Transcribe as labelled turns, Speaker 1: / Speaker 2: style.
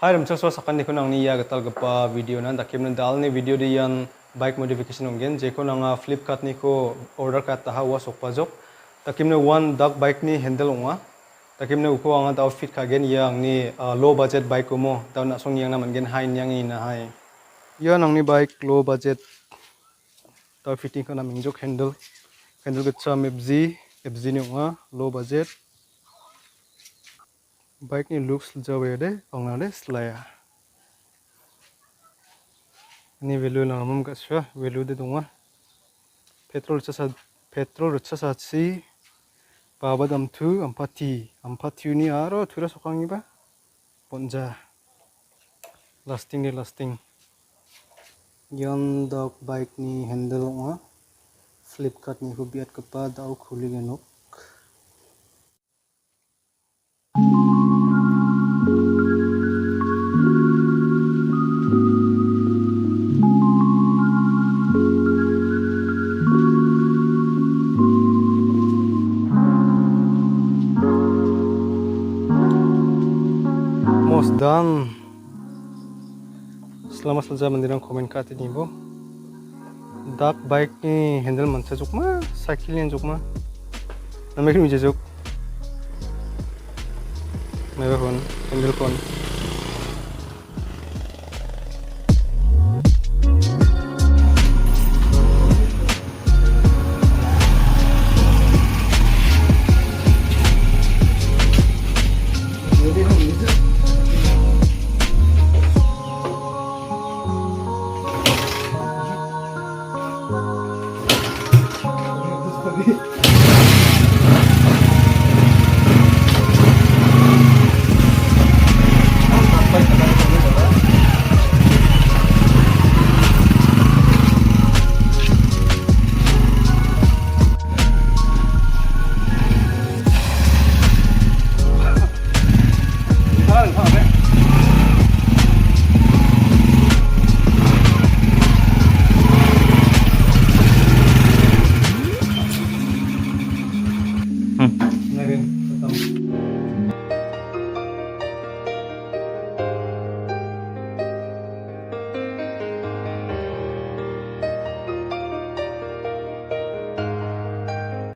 Speaker 1: Hai rumcak so sakan nikun ang niya gatal gapa video nan takim na dal ni video di yan bike modification ungen je ko nanga Flipkart ni ko order ka taha wa sokpa jok takim na one dark bike ni handle unga takim na uko anga daw fit ka gen yang ni low budget bike ko mo daw na song yang na man gen high yang ina hai yan ang ni bike low budget daw fitting ka na mingjok handle gutsa FZ ni unga low budget bike ni looks jawe de ong na slaya ini value na namam gaswa value de dunga petrol rutsa si babadam tu ampati ni aro tura sokangi ba ponja lasting yan dog bike ni handle unga Flipkart ni hubiat kapa daw khuli genok dan selama saja mendirang komen kati ni bo dark bike ni handle man sajuk ma cycle ni juk ma namai ni juk mai ba hon handle kon